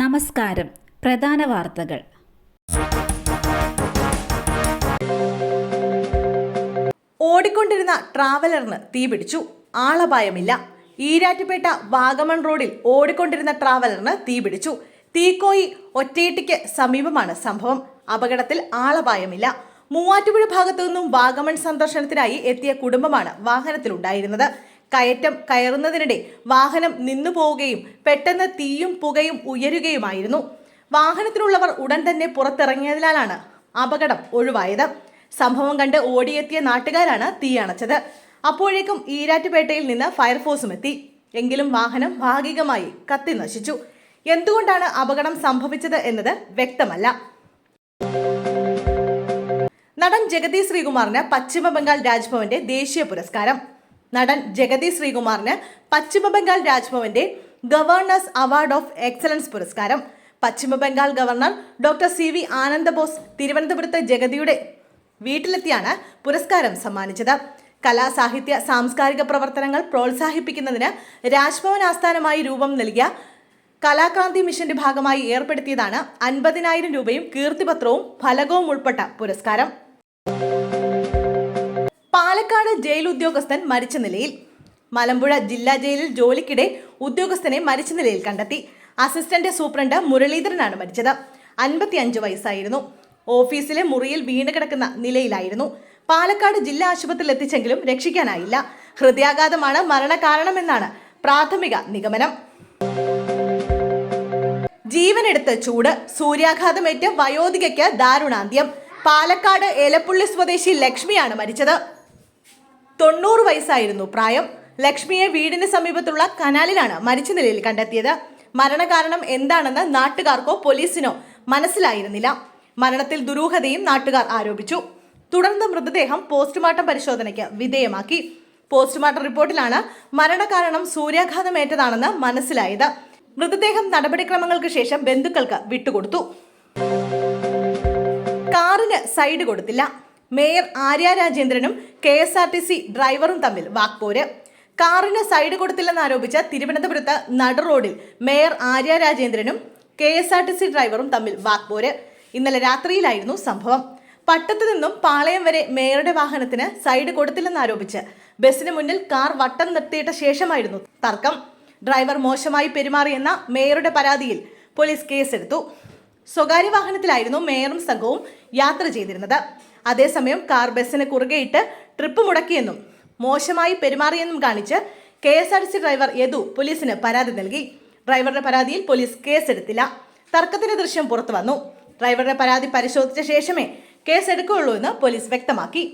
നമസ്കാരം. പ്രധാന വാർത്തകൾ. ഓടിക്കൊണ്ടിരുന്ന ട്രാവലറിന് തീപിടിച്ചു. ആളപായമില്ല. ഈരാറ്റുപേട്ട വാഗമൺ റോഡിൽ ഓടിക്കൊണ്ടിരുന്ന ട്രാവലറിന് തീപിടിച്ചു. തീക്കോയി ഒറ്റയിട്ടിക്ക് സമീപമാണ് സംഭവം. അപകടത്തിൽ ആളപായമില്ല. മൂവാറ്റുപുഴ ഭാഗത്തു നിന്നും വാഗമൺ സന്ദർശനത്തിനായി എത്തിയ കുടുംബമാണ് വാഹനത്തിലുണ്ടായിരുന്നത്. കയറ്റം കയറുന്നതിനിടെ വാഹനം നിന്നുപോവുകയും പെട്ടെന്ന് തീയും പുകയും ഉയരുകയുമായിരുന്നു. വാഹനത്തിലുള്ളവർ ഉടൻ തന്നെ പുറത്തിറങ്ങിയതിനാലാണ് അപകടം ഒഴിവായത്. സംഭവം കണ്ട് ഓടിയെത്തിയ നാട്ടുകാരാണ് തീയണച്ചത്. അപ്പോഴേക്കും ഈരാറ്റുപേട്ടയിൽ നിന്ന് ഫയർഫോഴ്സും എത്തി. എങ്കിലും വാഹനം ഭാഗികമായി കത്തി നശിച്ചു. എന്തുകൊണ്ടാണ് അപകടം സംഭവിച്ചത് എന്നത് വ്യക്തമല്ല. നടൻ ജഗതി ശ്രീകുമാറിന് പശ്ചിമബംഗാൾ രാജ്ഭവന്റെ ദേശീയ പുരസ്കാരം. നടൻ Jagathy ശ്രീകുമാറിന് Paschim Bangal രാജ്ഭവന്റെ governor's award of excellence പുരസ്കാരം. Paschim Bangal governor doctor CV Ananda Bose തിരുവനന്തപുരത്ത് ജഗതിയുടെ വീട്ടിലെത്തിയാണ് പുരസ്കാരം സമ്മാനിച്ചത്. കലാ സാഹിത്യ സാംസ്കാരിക പ്രവർത്തനങ്ങൾ പ്രോത്സാഹിപ്പിക്കുന്നതിന് രാജ്ഭവൻ ആസ്ഥാനമായി രൂപം നൽകിയ കലാക്രാന്തി മിഷന്റെ ഭാഗമായി ഏർപ്പെടുത്തിയതാണ് 50,000 രൂപയും കീർത്തിപത്രവും ഫലകവും ഉൾപ്പെട്ട പുരസ്കാരം. പാലക്കാട് ജയിൽ ഉദ്യോഗസ്ഥൻ മരിച്ച നിലയിൽ. മലമ്പുഴ ജില്ലാ ജയിലിൽ ജോലിക്കിടെ ഉദ്യോഗസ്ഥനെ മരിച്ച നിലയിൽ കണ്ടെത്തി. അസിസ്റ്റന്റ് സൂപ്രണ്ട് മുരളീധരനാണ് മരിച്ചത്. 55 വയസ്സായിരുന്നു. ഓഫീസിലെ മുറിയിൽ വീണ് കിടക്കുന്ന നിലയിലായിരുന്നു. പാലക്കാട് ജില്ലാ ആശുപത്രിയിൽ എത്തിച്ചെങ്കിലും രക്ഷിക്കാനായില്ല. ഹൃദയാഘാതമാണ് മരണകാരണമെന്നാണ് പ്രാഥമിക നിഗമനം. ജീവനെടുത്ത് ചൂട്. സൂര്യാഘാതമേറ്റ് വയോധികയ്ക്ക് ദാരുണാന്ത്യം. പാലക്കാട് എലപ്പുള്ളി സ്വദേശി ലക്ഷ്മിയാണ് മരിച്ചത്. 90 വയസ്സായിരുന്നു പ്രായം. ലക്ഷ്മിയെ വീടിന് സമീപത്തുള്ള കനാലിലാണ് മരിച്ച നിലയിൽ കണ്ടെത്തിയത്. മരണകാരണം എന്താണെന്ന് നാട്ടുകാർക്കോ പോലീസിനോ മനസ്സിലായിരുന്നില്ല. മരണത്തിൽ ദുരൂഹതയും നാട്ടുകാർ ആരോപിച്ചു. തുടർന്ന് മൃതദേഹം പോസ്റ്റ്മോർട്ടം പരിശോധനയ്ക്ക് വിധേയമാക്കി. പോസ്റ്റ്മോർട്ടം റിപ്പോർട്ടിലാണ് മരണകാരണം സൂര്യാഘാതമേറ്റതാണെന്ന് മനസ്സിലായത്. മൃതദേഹം നടപടിക്രമങ്ങൾക്ക് ശേഷം ബന്ധുക്കൾക്ക് വിട്ടുകൊടുത്തു. കാറിന് സൈഡ് കൊടുത്തില്ല. മേയർ ആര്യ രാജേന്ദ്രനും KSRTC ഡ്രൈവറും തമ്മിൽ വാക്പോര്. കാറിന് സൈഡ് കൊടുത്തില്ലെന്നാരോപിച്ച് തിരുവനന്തപുരത്ത് നട റോഡിൽ മേയർ ആര്യ രാജേന്ദ്രനും KSRTC ഡ്രൈവറും തമ്മിൽ വാക്പോര്. ഇന്നലെ രാത്രിയിലായിരുന്നു സംഭവം. പട്ടത്തു നിന്നും പാളയം വരെ മേയറുടെ വാഹനത്തിന് സൈഡ് കൊടുത്തില്ലെന്നാരോപിച്ച് ബസിന് മുന്നിൽ കാർ വട്ടം നിർത്തിയിട്ട ശേഷമായിരുന്നു തർക്കം. ഡ്രൈവർ മോശമായി പെരുമാറിയെന്ന മേയറുടെ പരാതിയിൽ പോലീസ് കേസെടുത്തു. സ്വകാര്യ വാഹനത്തിലായിരുന്നു മേയറും സംഘവും യാത്ര ചെയ്തിരുന്നത്. അതേസമയം കാർ ബസിന് കുറുകെയിട്ട് ട്രിപ്പ് മുടക്കിയെന്നും മോശമായി പെരുമാറിയെന്നും കാണിച്ച് KSRTC ഡ്രൈവർ യദു പോലീസിന് പരാതി നൽകി. ഡ്രൈവറുടെ പരാതിയിൽ പോലീസ് കേസെടുത്തില്ല. തർക്കത്തിന്റെ ദൃശ്യം പുറത്തു വന്നു. ഡ്രൈവറുടെ പരാതി പരിശോധിച്ച ശേഷമേ കേസെടുക്കുകയുള്ളൂ എന്ന് പോലീസ് വ്യക്തമാക്കി.